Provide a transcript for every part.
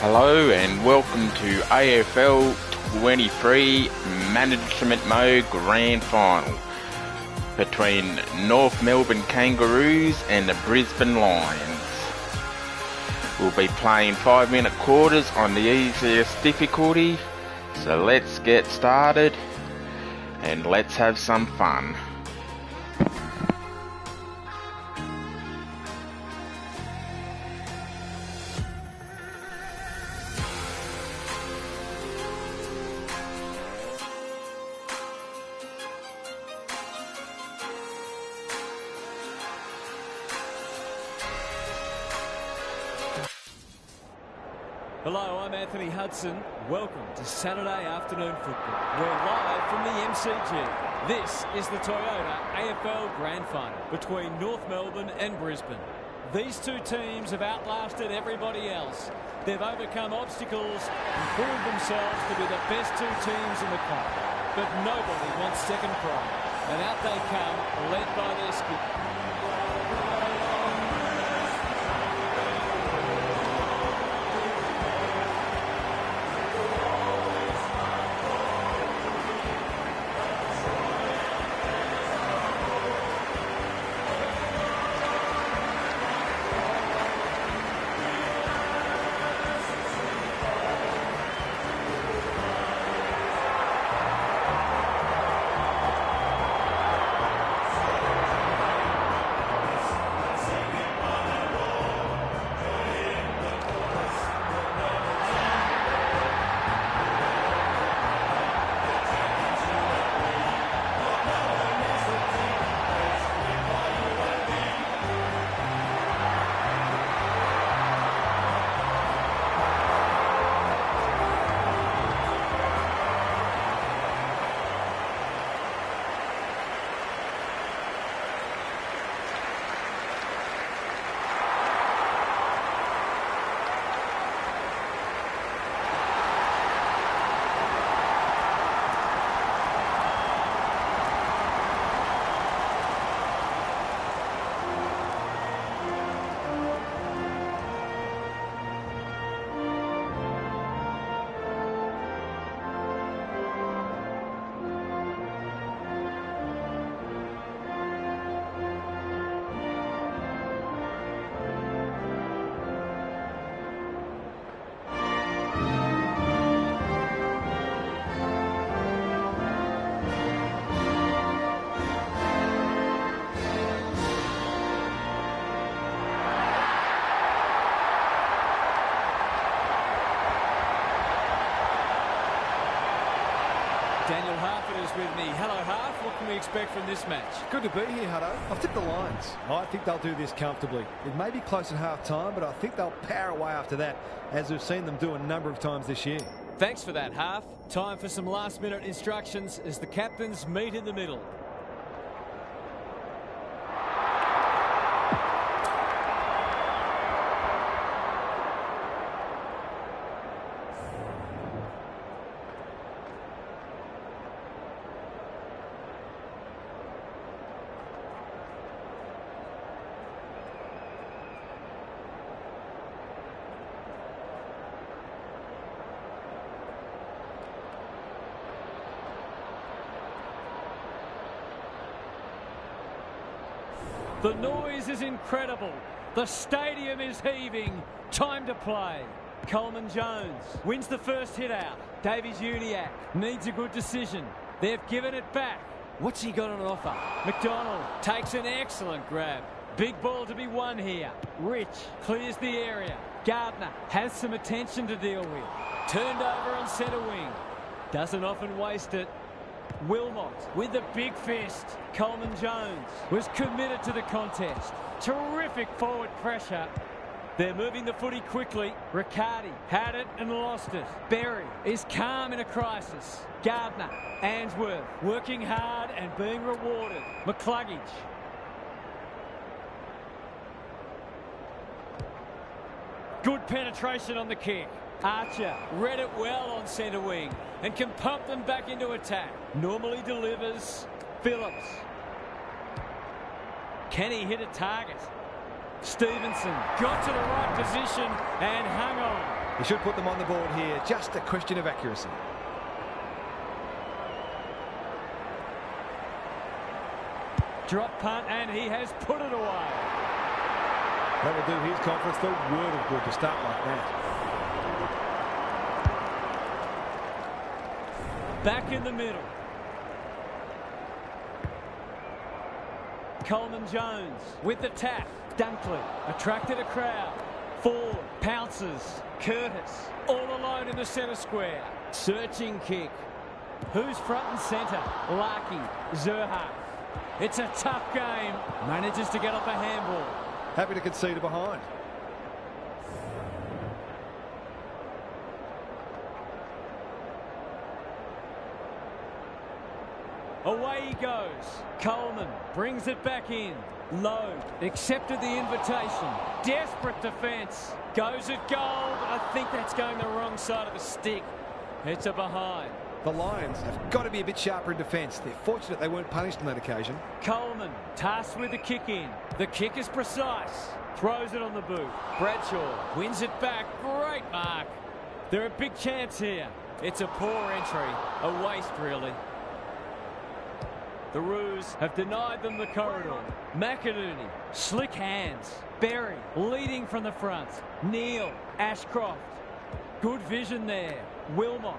Hello and welcome to AFL 23 Management Mode Grand Final between North Melbourne Kangaroos and the Brisbane Lions. We'll be playing 5-minute quarters on the easiest difficulty, so let's get started and let's have some fun. Hello, I'm Anthony Hudson. Welcome to Saturday afternoon football. We're live from the MCG. This is the Toyota AFL Grand Final between North Melbourne and Brisbane. These two teams have outlasted everybody else. They've overcome obstacles and proved themselves to be the best two teams in the comp. But nobody wants second prize. And out they come, led by their skipper. Daniel Harford is with me. Hello, Harf. What can we expect from this match? Good to be here, Hutto. I've tipped the Lions. I think they'll do this comfortably. It may be close at half-time, but I think they'll power away after that, as we've seen them do a number of times this year. Thanks for that, Harf. Time for some last-minute instructions as the captains meet in the middle. The noise is incredible. The stadium is heaving. Time to play. Coleman Jones wins the first hit out. Davies Uniacke needs a good decision. They've given it back. What's he got on offer? McDonald takes an excellent grab. Big ball to be won here. Rich clears the area. Gardner has some attention to deal with. Turned over on centre wing. Doesn't often waste it. Wilmot with the big fist. Coleman Jones was committed to the contest. Terrific forward pressure. They're moving the footy quickly. Riccardi had it and lost it. Berry is calm in a crisis. Gardner, Answorth working hard and being rewarded. McCluggage. Good penetration on the kick. Archer read it well on centre wing and can pump them back into attack. Normally delivers. Phillips. Can he hit a target? Stevenson got to the right position and hung on. He should put them on the board here. Just a question of accuracy. Drop punt, and he has put it away. That will do his conference the world of good to start like that. Back in the middle. Coleman Jones with the tap. Dunkley attracted a crowd. Ford pounces. Curtis all alone in the centre square. Searching kick. Who's front and centre? Larkey. Zerha. It's a tough game. Manages to get off a handball. Happy to concede a behind. Away he goes. Coleman brings it back in. Lowe accepted the invitation. Desperate defence. Goes at goal. I think that's going the wrong side of the stick. It's a behind. The Lions have got to be a bit sharper in defence. They're fortunate they weren't punished on that occasion. Coleman tasked with the kick in. The kick is precise. Throws it on the boot. Bradshaw wins it back. Great mark. They're a big chance here. It's a poor entry. A waste, really. The Roos have denied them the corridor. McInerney, slick hands. Berry leading from the front. Neal, Ashcroft. Good vision there. Wilmot,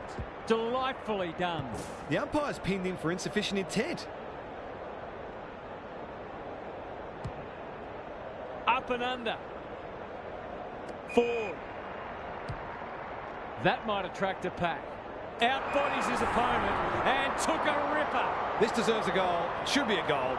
delightfully done. The umpire's pinned him for insufficient intent. Up and under. Ford. That might attract a pack. Outbodies his opponent and took a ripper. This deserves a goal. Should be a goal.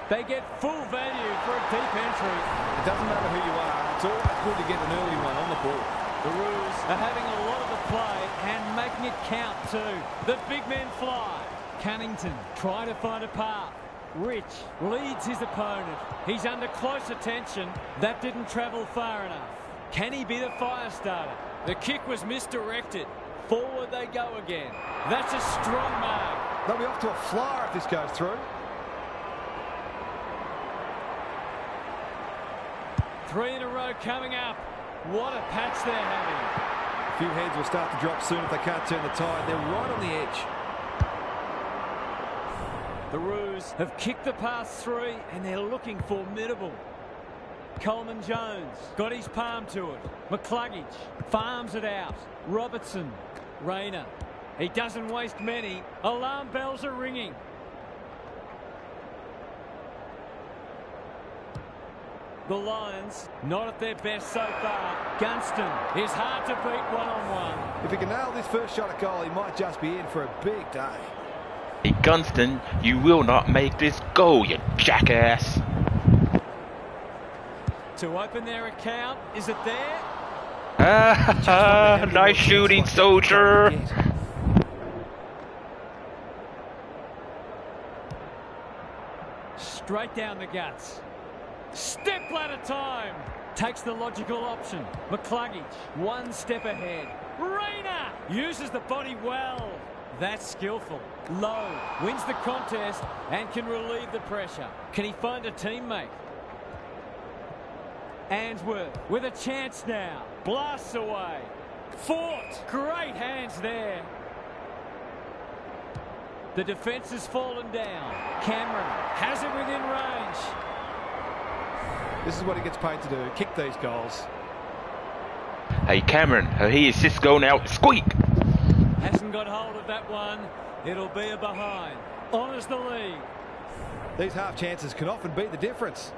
They get full value for a deep entry. It doesn't matter who you are. It's always good to get an early one on the board. The Roos are having a lot of the play and making it count too. The big men fly. Cunnington trying to find a path. Rich leads his opponent. He's under close attention. That didn't travel far enough. Can he be the fire starter? The kick was misdirected. Forward they go again. That's a strong mark. They'll be off to a flyer if this goes through. 3 in a row coming up. What a patch they're having. A few heads will start to drop soon if they can't turn the tide. They're right on the edge. The Roos have kicked the pass 3 and they're looking formidable. Coleman Jones got his palm to it. McCluggage farms it out. Robertson. Rayner. He doesn't waste many. Alarm bells are ringing. The Lions not at their best so far. Gunston is hard to beat one-on-one. If he can nail this first shot at goal, he might just be in for a big day. Hey Gunston, you will not make this goal, you jackass. To open their account, is it there? Nice shooting, soldier. Straight down the guts. Step ladder time. Takes the logical option. McCluggage, one step ahead. Rayner uses the body well. That's skillful. Lowe wins the contest and can relieve the pressure. Can he find a teammate? Answorth with a chance now. Blasts away. Fort. Great hands there. The defence has fallen down. Cameron has it within range. This is what he gets paid to do. Kick these goals. Hey Cameron, he assists goal now. Squeak! Hasn't got hold of that one. It'll be a behind. Honours the lead. These half chances can often be the difference.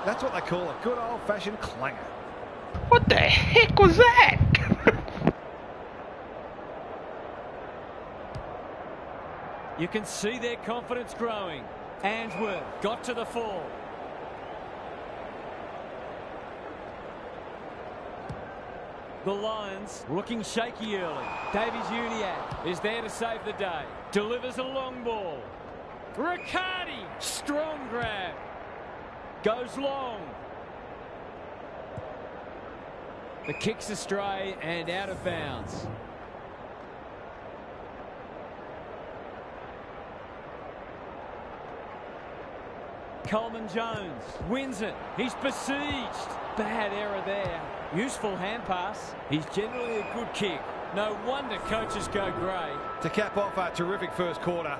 That's what they call a good old-fashioned clanger. What the heck was that? You can see their confidence growing. Answorth got to the fall. The Lions looking shaky early. Davies Uniacke is there to save the day. Delivers a long ball. Riccardi, strong grab. Goes long. The kick's astray and out of bounds. Coleman Jones wins it. He's besieged. Bad error there. Useful hand pass. He's generally a good kick. No wonder coaches go grey. To cap off a terrific first quarter.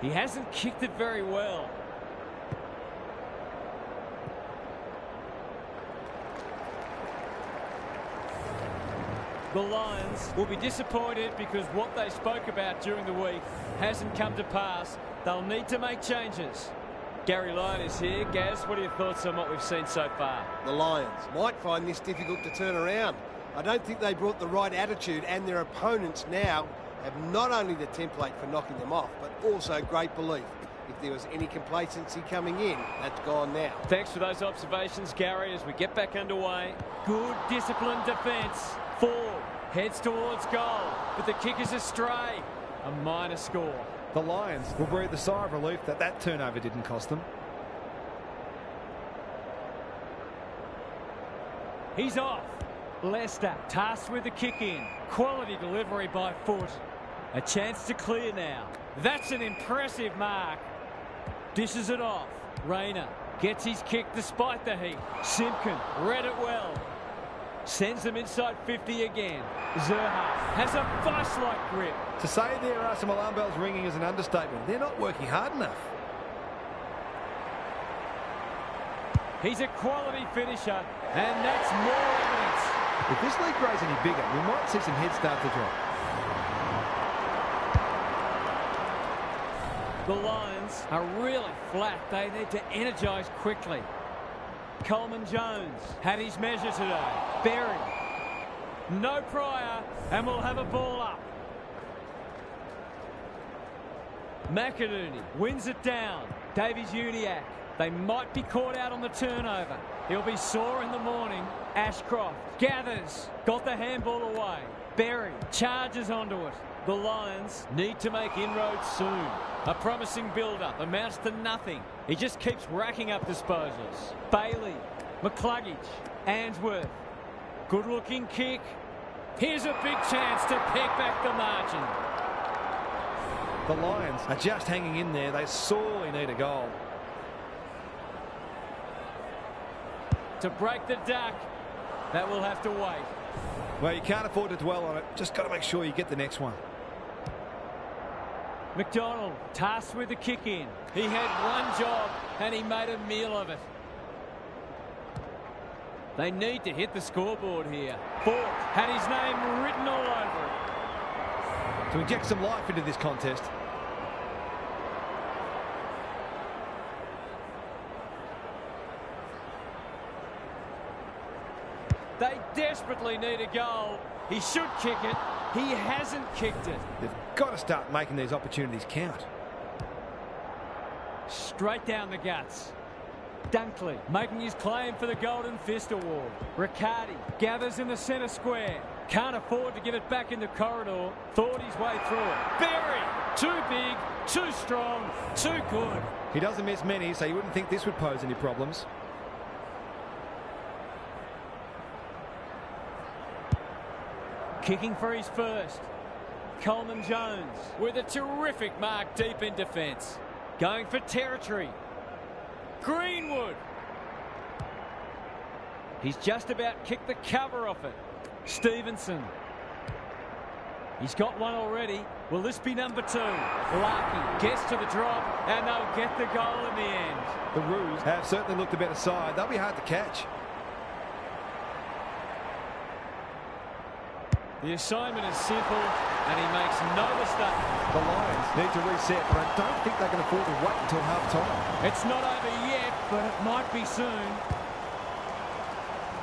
He hasn't kicked it very well. The Lions will be disappointed because what they spoke about during the week hasn't come to pass. They'll need to make changes. Gary Lyon is here. Gaz, what are your thoughts on what we've seen so far? The Lions might find this difficult to turn around. I don't think they brought the right attitude, and their opponents now have not only the template for knocking them off, but also great belief. If there was any complacency coming in, that's gone now. Thanks for those observations, Gary, as we get back underway. Good disciplined defence. Ford heads towards goal, but the kick is astray. A minor score. The Lions will breathe a sigh of relief that that turnover didn't cost them. He's off. Leicester tasked with the kick in. Quality delivery by Foot. A chance to clear now. That's an impressive mark. Dishes it off. Rayner gets his kick despite the heat. Simpkin read it well. Sends them inside 50 again. Zerha has a vice-like grip. To say there are some alarm bells ringing is an understatement. They're not working hard enough. He's a quality finisher, and that's more evidence. If this league grows any bigger, we might see some heads start to drop. The Lions are really flat. They need to energise quickly. Coleman Jones had his measure today. Berry. No prior, and we'll have a ball up. McInerney wins it down. Davies-Uniacke. They might be caught out on the turnover. He'll be sore in the morning. Ashcroft gathers. Got the handball away. Berry charges onto it. The Lions need to make inroads soon. A promising build-up amounts to nothing. He just keeps racking up disposals. Bailey, McCluggage, Answorth. Good-looking kick. Here's a big chance to pick back the margin. The Lions are just hanging in there. They sorely need a goal. To break the duck, that will have to wait. Well, you can't afford to dwell on it. Just got to make sure you get the next one. McDonald tasked with the kick in. He had one job and he made a meal of it. They need to hit the scoreboard here. Ford had his name written all over it. To inject some life into this contest. They desperately need a goal. He should kick it. He hasn't kicked it. They've got to start making these opportunities count. Straight down the guts. Dunkley making his claim for the Golden Fist Award. Riccardi gathers in the centre square. Can't afford to give it back in the corridor. Thought his way through it. Berry! Too big, too strong, too good. He doesn't miss many, so you wouldn't think this would pose any problems. Kicking for his first. Coleman Jones with a terrific mark deep in defence. Going for territory. Greenwood. He's just about kicked the cover off it. Stevenson. He's got one already. Will this be number 2? Larkey gets to the drop and they'll get the goal in the end. The Roos have certainly looked a better side. They'll be hard to catch. The assignment is simple and he makes no mistake. The Lions need to reset, but I don't think they can afford to wait until half-time. It's not over yet, but it might be soon.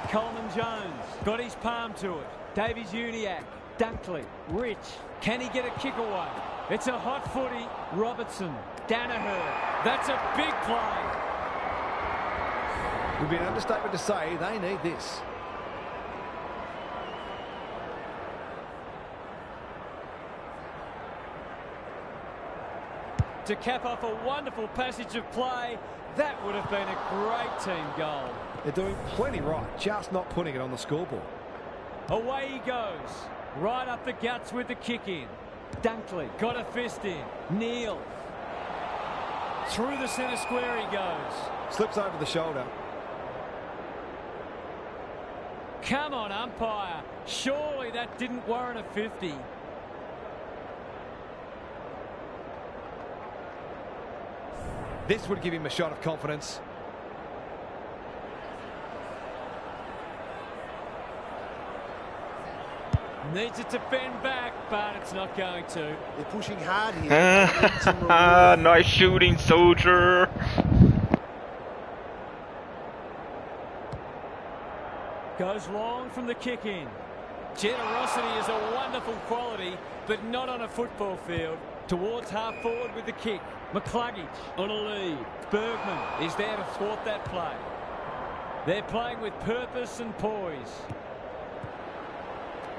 Coleman Jones got his palm to it. Davies-Uniacke, Dunkley, Rich. Can he get a kick away? It's a hot footy. Robertson, Danaher. That's a big play. It would be an understatement to say they need this. To cap off a wonderful passage of play, that would have been a great team goal. They're doing plenty right, just not putting it on the scoreboard. Away he goes. Right up the guts with the kick in. Dunkley got a fist in. Neal. Through the centre square he goes. Slips over the shoulder. Come on, umpire. Surely that didn't warrant a 50. This would give him a shot of confidence. Needs it to bend back, but it's not going to. They're pushing hard here. Nice shooting, soldier. Goes long from the kick in. Generosity is a wonderful quality, but not on a football field. Towards half forward with the kick. McCluggage on a lead. Bergman is there to thwart that play. They're playing with purpose and poise.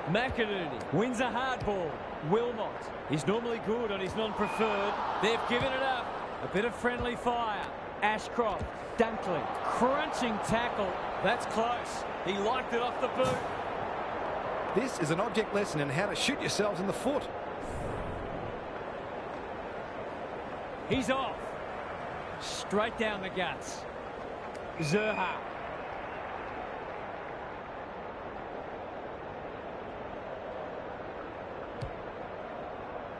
McInerney wins a hard ball. Wilmot is normally good on his non-preferred. They've given it up. A bit of friendly fire. Ashcroft, Dunkley, crunching tackle. That's close. He liked it off the boot. This is an object lesson in how to shoot yourselves in the foot. He's off. Straight down the guts. Zerha.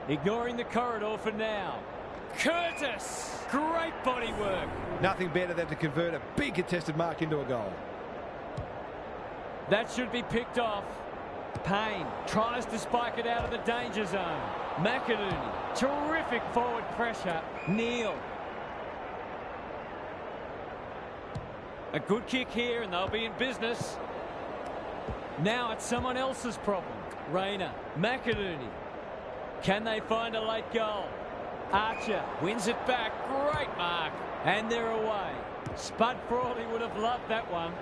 Ignoring the corridor for now. Curtis! Great body work. Nothing better than to convert a big contested mark into a goal. That should be picked off. Payne tries to spike it out of the danger zone. McInerney, terrific forward pressure. Neal. A good kick here and they'll be in business. Now it's someone else's problem. Rayner, McInerney. Can they find a late goal? Archer wins it back. Great mark. And they're away. Spud Frawley would have loved that one.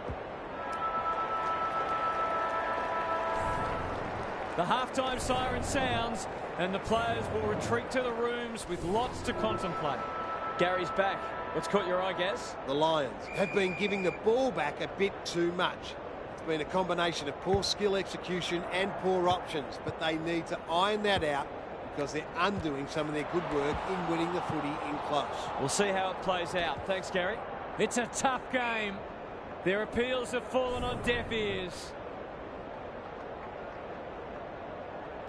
The halftime siren sounds and the players will retreat to the rooms with lots to contemplate. Gary's back. What's caught your eye, Gaz? The Lions have been giving the ball back a bit too much. It's been a combination of poor skill execution and poor options, but they need to iron that out because they're undoing some of their good work in winning the footy in close. We'll see how it plays out. Thanks, Gary. It's a tough game. Their appeals have fallen on deaf ears.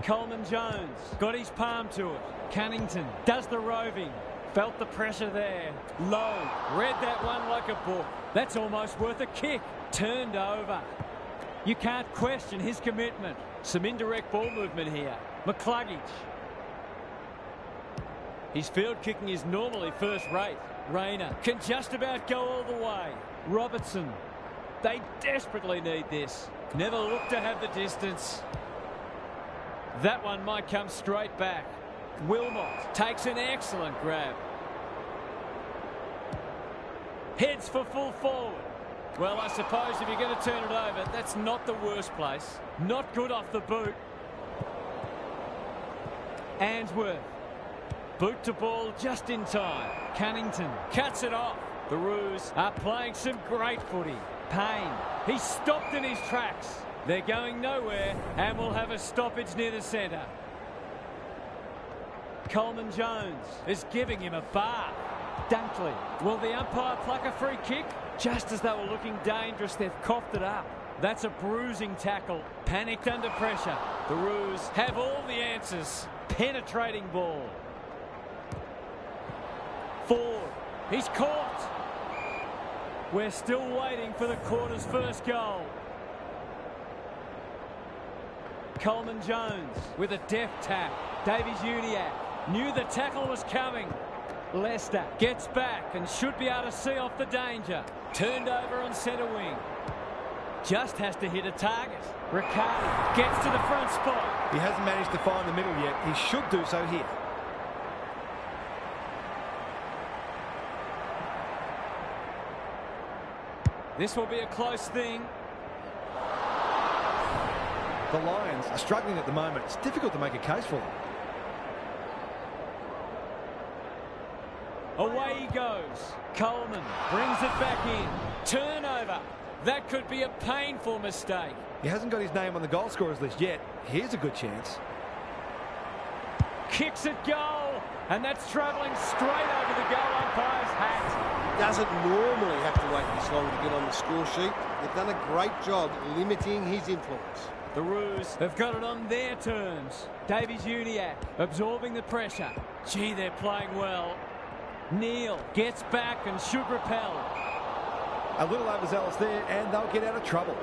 Coleman Jones got his palm to it. Cunnington does the roving. Felt the pressure there. Lowe read that one like a book. That's almost worth a kick. Turned over. You can't question his commitment. Some indirect ball movement here. McCluggage. His field kicking is normally first rate. Rayner can just about go all the way. Robertson. They desperately need this. Never look to have the distance. That one might come straight back. Wilmot takes an excellent grab. Heads for full forward. Well, I suppose if you're going to turn it over, that's not the worst place. Not good off the boot. Answorth. Boot to ball just in time. Cunnington cuts it off. The Roos are playing some great footy. Payne. He's stopped in his tracks. They're going nowhere and will have a stoppage near the centre. Coleman Jones is giving him a bar. Dunkley. Will the umpire pluck a free kick? Just as they were looking dangerous, they've coughed it up. That's a bruising tackle. Panicked under pressure. The Roos have all the answers. Penetrating ball. Ford. He's caught. We're still waiting for the quarter's first goal. Coleman Jones with a deft tap. Davies-Uniacke knew the tackle was coming. Lester gets back and should be able to see off the danger. Turned over on centre wing. Just has to hit a target. Riccardi gets to the front spot. He hasn't managed to find the middle yet. He should do so here. This will be a close thing. The Lions are struggling at the moment. It's difficult to make a case for them. Away he goes. Coleman brings it back in. Turnover. That could be a painful mistake. He hasn't got his name on the goal scorers list yet. Here's a good chance. Kicks at goal, and that's travelling straight over the goal umpire's hat. Doesn't normally have to wait this long to get on the score sheet. They've done a great job limiting his influence. The Roos have got it on their terms. Davies-Uniacke absorbing the pressure. Gee, they're playing well. Neal gets back and should repel. A little overzealous there, and they'll get out of trouble.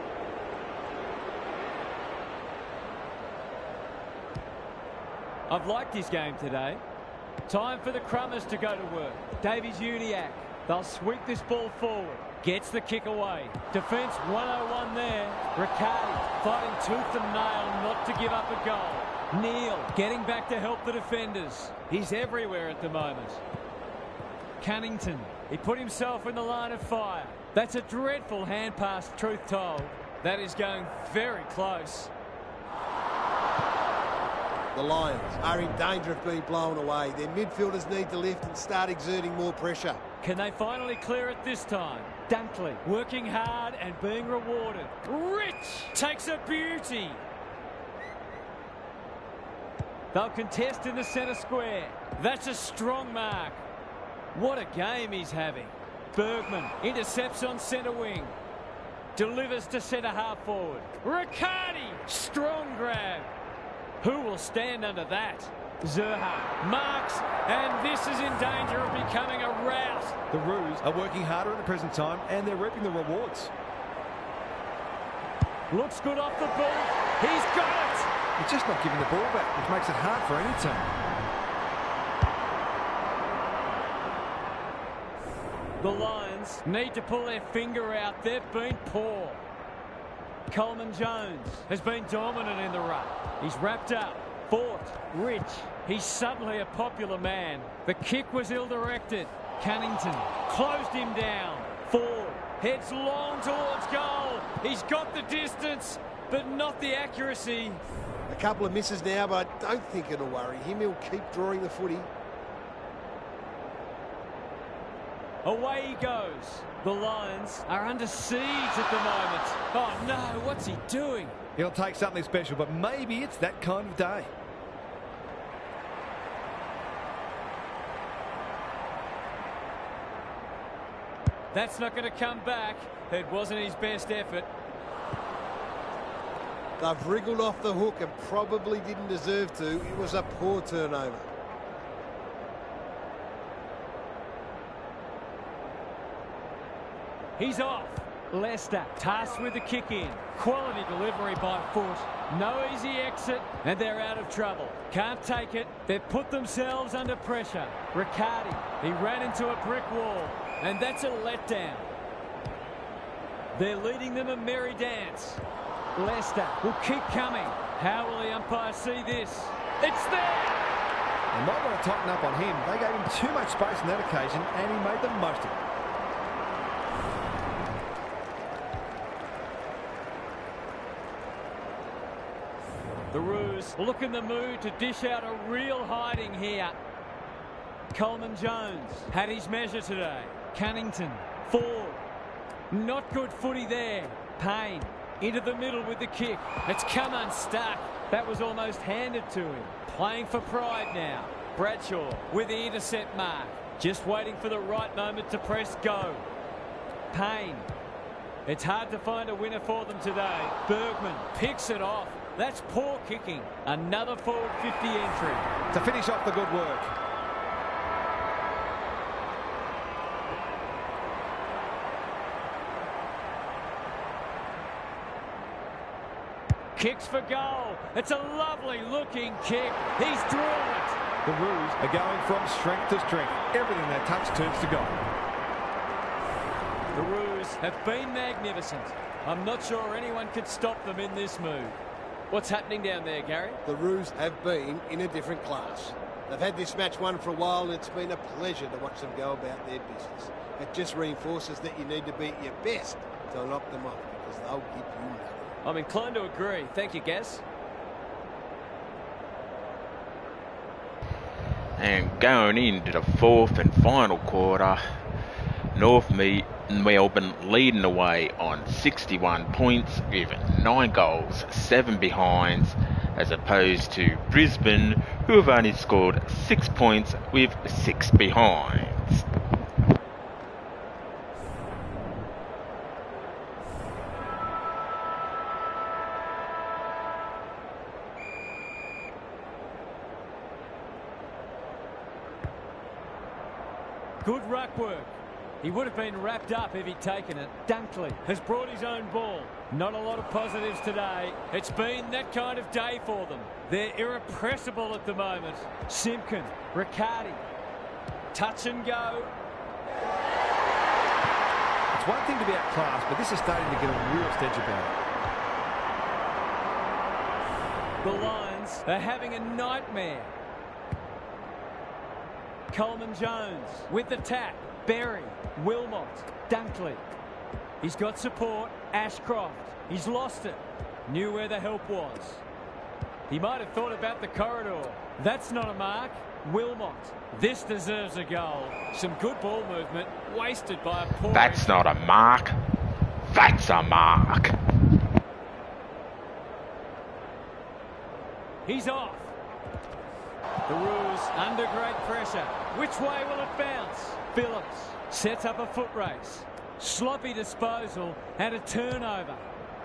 I've liked his game today. Time for the Crummers to go to work. Davies-Uniacke. They'll sweep this ball forward. Gets the kick away. Defence 101 there. Riccardi fighting tooth and nail not to give up a goal. Neal getting back to help the defenders. He's everywhere at the moment. Cunnington. He put himself in the line of fire. That's a dreadful hand pass, truth told. That is going very close. The Lions are in danger of being blown away. Their midfielders need to lift and start exerting more pressure. Can they finally clear it this time? Dunkley working hard and being rewarded. Rich takes a beauty. They'll contest in the centre square. That's a strong mark. What a game he's having. Bergman intercepts on centre wing. Delivers to centre half forward. Riccardi, strong grab. Who will stand under that? Zerha marks, and this is in danger of becoming a rout. The Roos are working harder at the present time, and they're reaping the rewards. Looks good off the ball. He's got it. He's just not giving the ball back, which makes it hard for any team. The Lions need to pull their finger out. They've been poor. Coleman Jones has been dominant in the ruck. He's wrapped up. Fought. Rich. He's suddenly a popular man. The kick was ill-directed. Cunnington closed him down. Ford heads long towards goal. He's got the distance, but not the accuracy. A couple of misses now, but I don't think it'll worry him. He'll keep drawing the footy. Away he goes. The Lions are under siege at the moment. Oh no, what's he doing? He'll take something special, but maybe it's that kind of day. That's not going to come back. It wasn't his best effort. They've wriggled off the hook and probably didn't deserve to. It was a poor turnover. He's off. Leicester tasked with the kick in. Quality delivery by Foot. No easy exit, and they're out of trouble. Can't take it. They've put themselves under pressure. Riccardi, he ran into a brick wall, and that's a letdown. They're leading them a merry dance. Leicester will keep coming. How will the umpire see this? It's there! They might want to tighten up on him. They gave him too much space on that occasion, and he made the most of it. The Roos look in the mood to dish out a real hiding here. Coleman Jones had his measure today. Cunnington, Ford. Not good footy there. Payne into the middle with the kick. It's come unstuck. That was almost handed to him. Playing for pride now. Bradshaw with the intercept mark. Just waiting for the right moment to press go. Payne. It's hard to find a winner for them today. Bergman picks it off. That's poor kicking. Another forward 50 entry. To finish off the good work. Kicks for goal. It's a lovely looking kick. He's drawn it. The Roos are going from strength to strength. Everything they touch turns to gold. The Roos have been magnificent. I'm not sure anyone could stop them in this mood. What's happening down there, Gary? The Roos have been in a different class. They've had this match won for a while, and it's been a pleasure to watch them go about their business. It just reinforces that you need to be at your best to knock them off, because they'll give you nothing. I'm inclined to agree. Thank you, Gaz. And going into the fourth and final quarter, Melbourne leading away on 61 points with 9 goals, 7 behinds, as opposed to Brisbane, who have only scored 6 points with 6 behinds. Good ruck work. He would have been wrapped up if he'd taken it. Dunkley has brought his own ball. Not a lot of positives today. It's been that kind of day for them. They're irrepressible at the moment. Simpkin, Riccardi, touch and go. It's one thing to be outclassed, but this is starting to get a real stench about it. The Lions are having a nightmare. Coleman Jones with the tap. Berry, Wilmot, Dunkley. He's got support. Ashcroft. He's lost it. Knew where the help was. He might have thought about the corridor. That's not a mark. Wilmot. This deserves a goal. Some good ball movement. Wasted by a poor... That's not a mark. That's a mark. He's off. The Roos under great pressure. Which way will it bounce? Phillips sets up a foot race. Sloppy disposal and a turnover.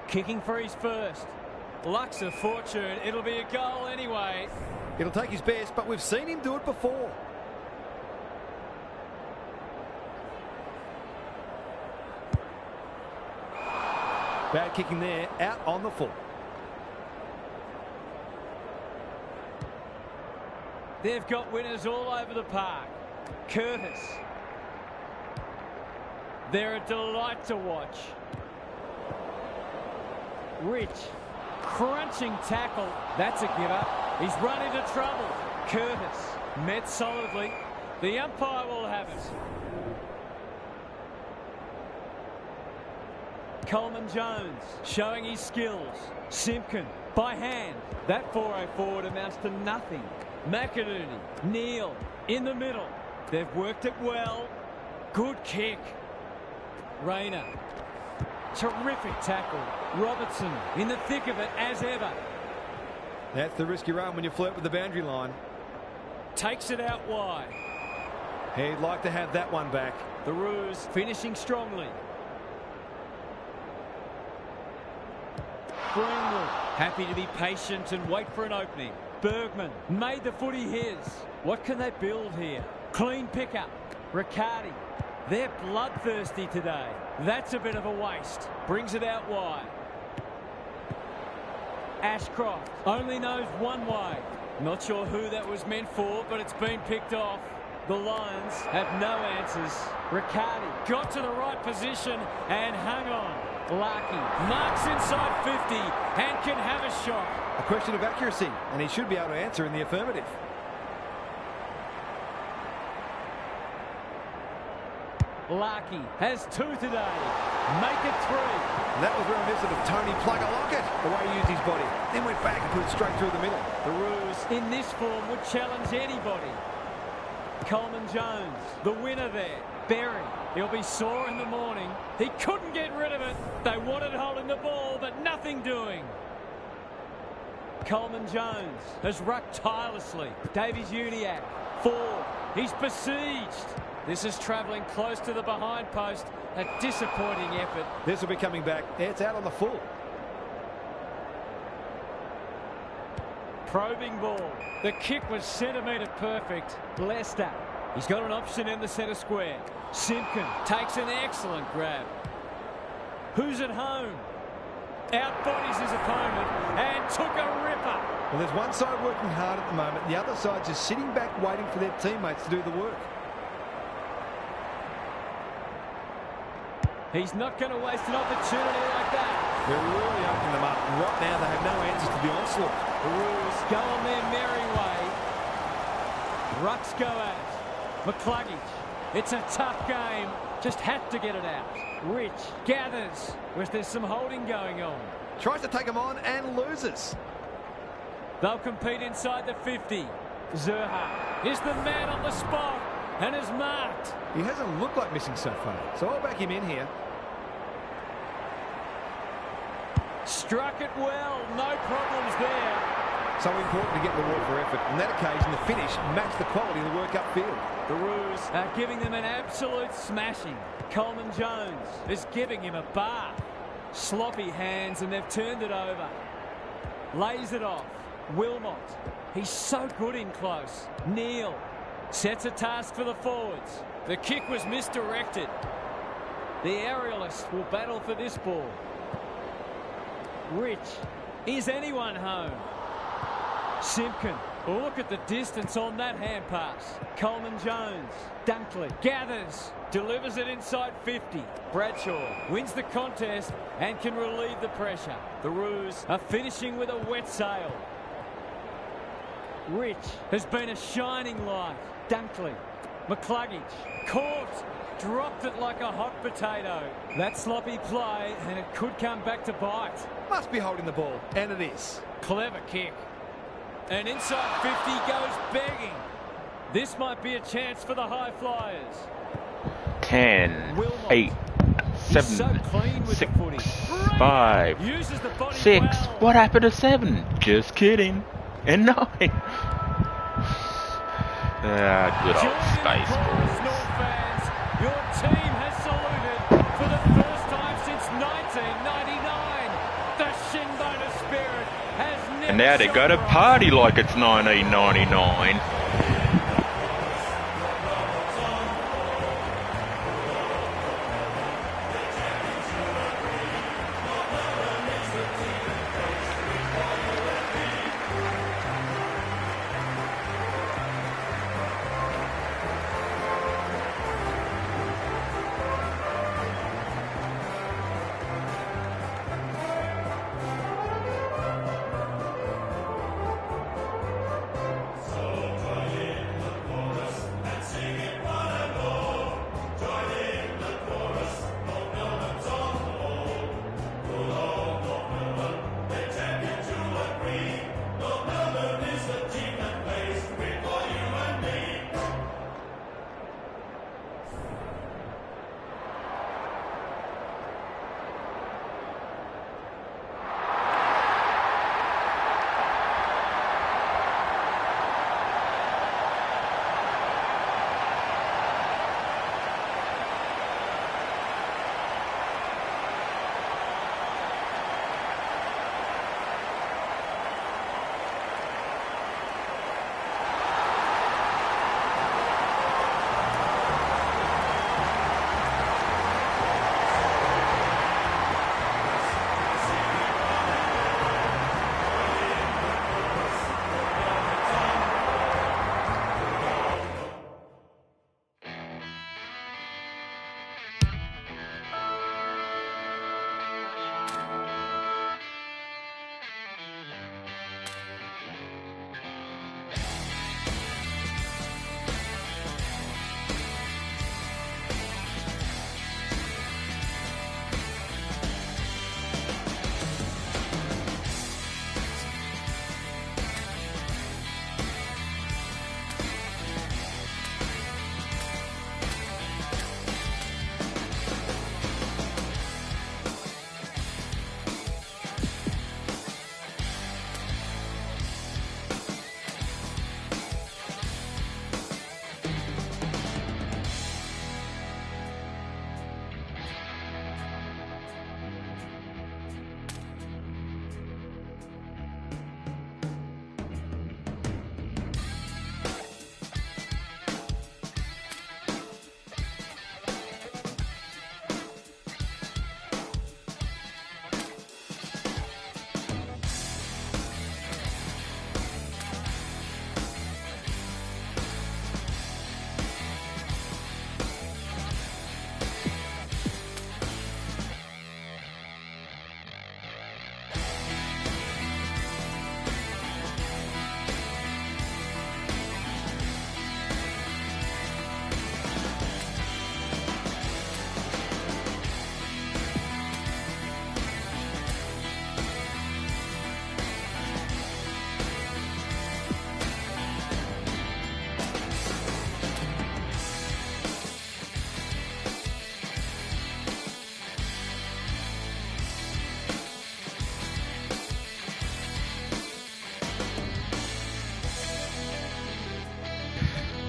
Kicking for his first. Luck's of fortune. It'll be a goal anyway. It'll take his best, but we've seen him do it before. Bad kicking there, out on the full. They've got winners all over the park. Curtis. They're a delight to watch. Rich. Crunching tackle. That's a give-up. He's run into trouble. Curtis. Met solidly. The umpire will have it. Coleman Jones showing his skills. Simpkin by hand. That 4-0 forward amounts to nothing. McInerney, Neal in the middle. They've worked it well. Good kick. Rayner. Terrific tackle. Robertson in the thick of it as ever. That's the risky run when you flirt with the boundary line. Takes it out wide. He'd like to have that one back. The Roos finishing strongly. Greenwood happy to be patient and wait for an opening. Bergman made the footy his. What can they build here? Clean pickup. Riccardi. They're bloodthirsty today. That's a bit of a waste. Brings it out wide. Ashcroft only knows one way. Not sure who that was meant for, but it's been picked off. The Lions have no answers. Riccardi got to the right position and hung on. Larkey marks inside 50 and can have a shot. A question of accuracy, and he should be able to answer in the affirmative. Larkey has 2 today. Make it 3. And that was reminiscent of Tony Plugger Lockett, the way he used his body. Then went back and put it straight through the middle. The Roos in this form would challenge anybody. Coleman Jones, the winner there. Berry, he'll be sore in the morning. He couldn't get rid of it. They wanted holding the ball, but nothing doing. Coleman Jones has rucked tirelessly. Davies Uniacke, 4. He's besieged. This is travelling close to the behind post. A disappointing effort. This will be coming back. It's out on the full. Probing ball. The kick was centimetre perfect. Lester. He's got an option in the centre square. Simpkin takes an excellent grab. Who's at home? Outbodies his opponent and took a ripper. Well, there's one side working hard at the moment. The other side just sitting back waiting for their teammates to do the work. He's not going to waste an opportunity like that. They're really opening them up. And right now they have no answers to the onslaught. The Roos go on their merry way. Rucks go at it. McCluggage. It's a tough game. Just had to get it out. Rich gathers. Was there some holding going on? Tries to take him on and loses. They'll compete inside the 50. Zerha is the man on the spot. and is marked. He hasn't looked like missing so far, so I'll back him in here. Struck it well, no problems there. So important to get the reward for effort. On that occasion, the finish matched the quality of the work upfield. The Roos are giving them an absolute smashing. Coleman Jones is giving him a bath. Sloppy hands, and they've turned it over. Lays it off. Wilmot. He's so good in close. Neal sets a task for the forwards. The kick was misdirected. The aerialist will battle for this ball. Rich. Is anyone home? Simpkin. Look at the distance on that hand pass. Coleman Jones. Dunkley gathers. Delivers it inside 50. Bradshaw wins the contest and can relieve the pressure. The Roos are finishing with a wet sail. Rich has been a shining light. Dunkley. McCluggage. Caught. Dropped it like a hot potato. That sloppy play, and it could come back to bite. Must be holding the ball, and it is. Clever kick. And inside 50 goes begging. This might be a chance for the High Flyers. 10, Wilmot. 8, 7, So clean with 6, the footy. 5, Uses the body 6. well. What happened to 7? Just kidding. And 9. Good old space balls. North fans, your team has saluted for the first time since 1999. The Shinboner spirit has never And now they go to shone party like it's 1999.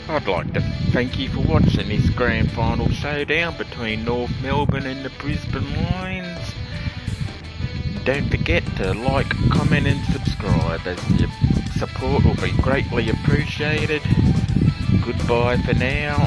I'd like to thank you for watching this grand final showdown between North Melbourne and the Brisbane Lions. Don't forget to like, comment and subscribe, as your support will be greatly appreciated. Goodbye for now.